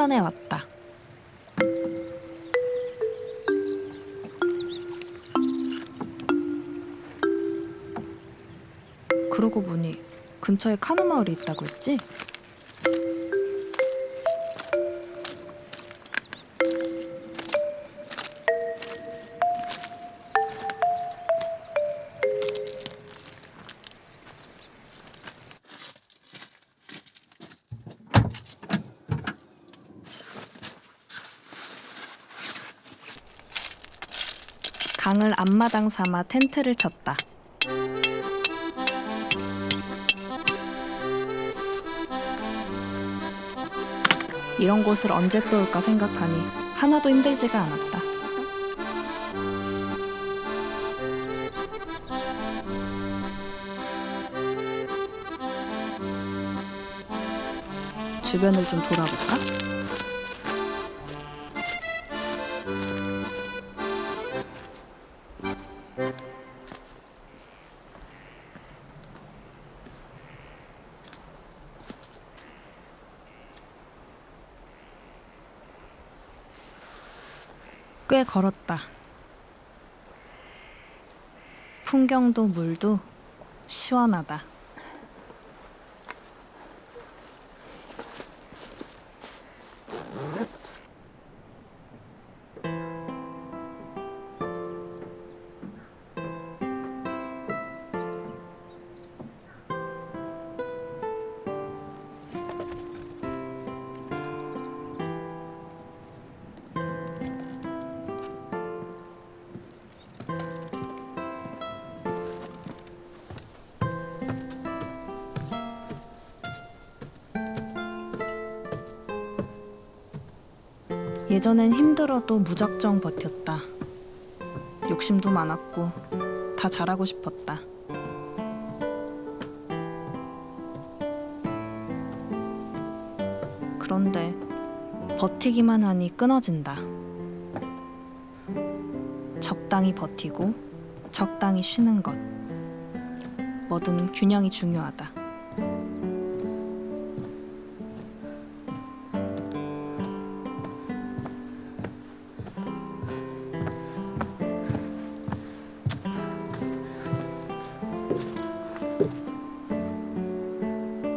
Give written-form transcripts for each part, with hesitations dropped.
춘천에 왔다. 그러고 보니 근처에 카누 마을이 있다고 했지? 강을 앞마당 삼아 텐트를 쳤다. 이런 곳을 언제 또 올까 생각하니 하나도 힘들지가 않았다. 주변을 좀 돌아볼까? 꽤 걸었다. 풍경도 물도 시원하다. 예전엔 힘들어도 무작정 버텼다. 욕심도 많았고 다 잘하고 싶었다. 그런데 버티기만 하니 끊어진다. 적당히 버티고 적당히 쉬는 것. 뭐든 균형이 중요하다.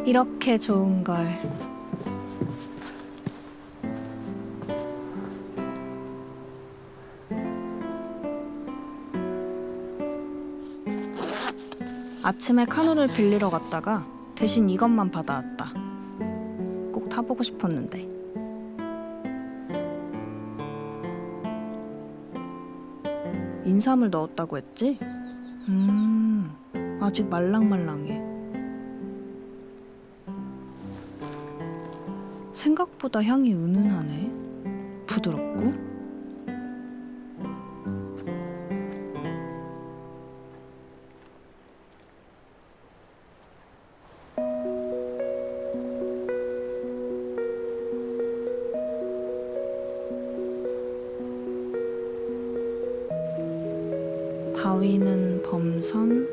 이렇게 좋은 걸. 아침에 카누를 빌리러 갔다가 대신 이것만 받아왔다. 꼭 타보고 싶었는데. 인삼을 넣었다고 했지? 아직 말랑말랑해. 생각보다 향이 은은하네. 부드럽고. 바위는 범선,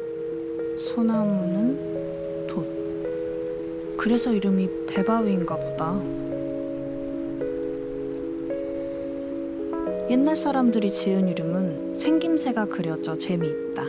소나무는 돛. 그래서 이름이 배바위인가 보다. 옛날 사람들이 지은 이름은 생김새가 그려져 재미있다.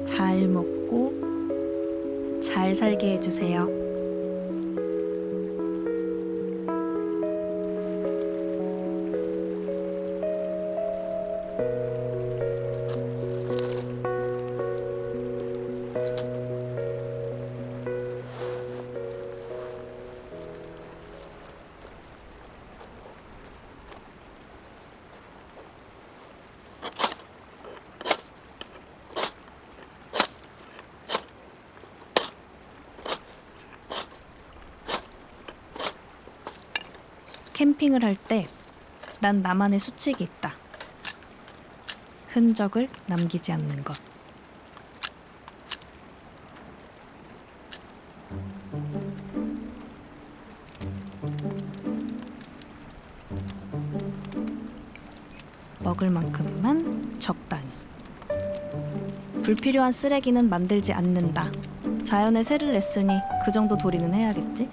잘 먹고 잘 살게 해주세요. 캠핑을 할 때 난 나만의 수칙이 있다. 흔적을 남기지 않는 것. 먹을 만큼만 적당히. 불필요한 쓰레기는 만들지 않는다. 자연에 세를 냈으니 그 정도 도리는 해야겠지?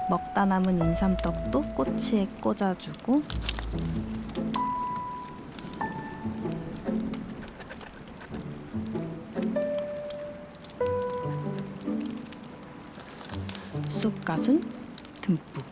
먹다 남은 인삼떡도 꼬치에 꽂아주고, 쑥갓은 듬뿍.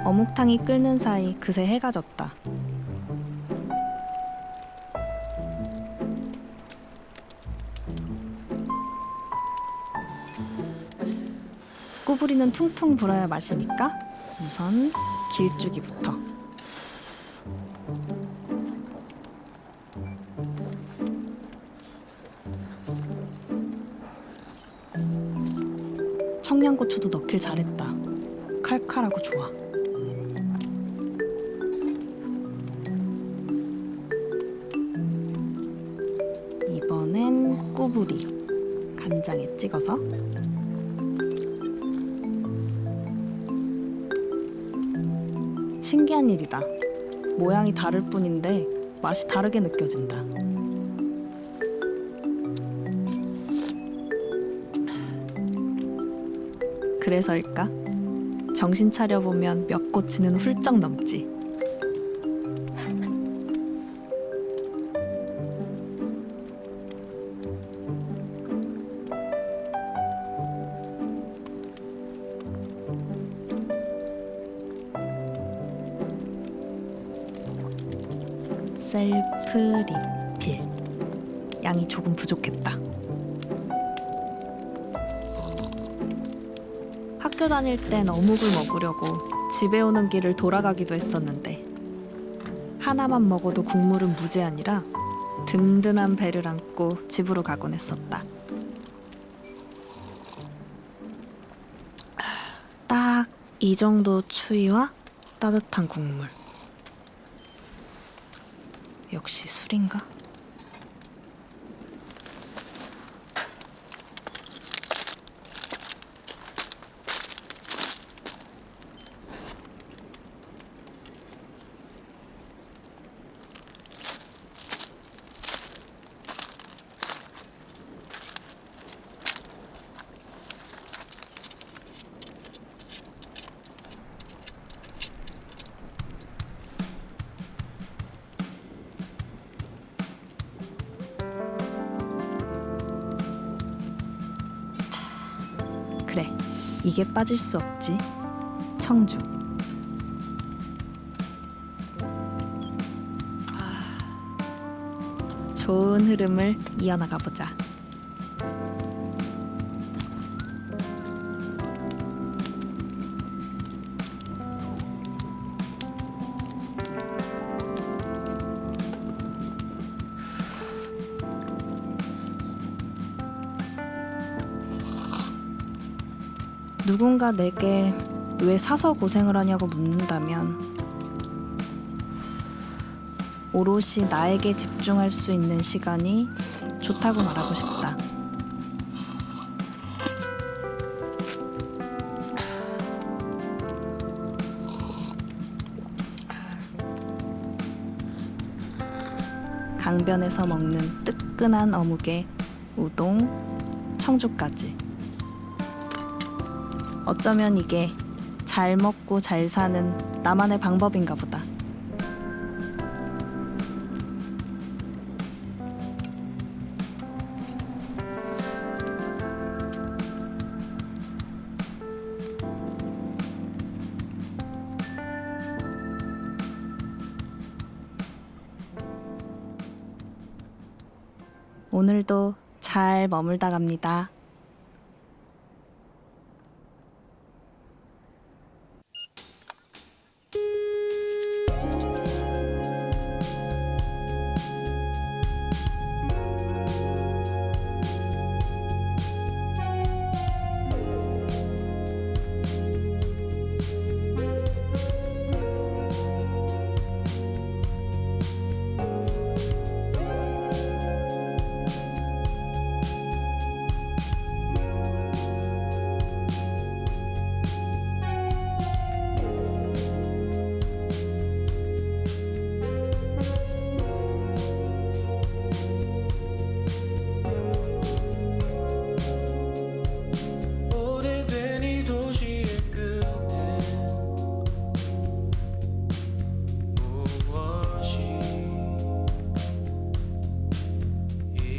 어묵탕이 끓는 사이 그새 해가 졌다. 꾸부리는 퉁퉁 불어야 맛이니까 우선 길쭉이부터. 청양고추도 넣길 잘했다. 칼칼하고 좋아. 이번엔 꾸부리 간장에 찍어서. 신기한 일이다. 모양이 다를 뿐인데 맛이 다르게 느껴진다. 그래서일까? 정신 차려보면 몇 꼬치는 훌쩍 넘지. 셀프 리필. 양이 조금 부족했다. 학교 다닐 땐 어묵을 먹으려고 집에 오는 길을 돌아가기도 했었는데 하나만 먹어도 국물은 무제한이라 든든한 배를 안고 집으로 가곤 했었다. 딱 이 정도 추위와 따뜻한 국물. 역시 술인가? 그래, 이게 빠질 수 없지. 청주. 좋은 흐름을 이어나가 보자. 누군가 내게 왜 사서 고생을 하냐고 묻는다면 오롯이 나에게 집중할 수 있는 시간이 좋다고 말하고 싶다. 강변에서 먹는 뜨끈한 어묵에 우동, 청주까지. 어쩌면 이게 잘 먹고 잘 사는 나만의 방법인가 보다. 오늘도 잘 머물다 갑니다.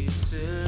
있을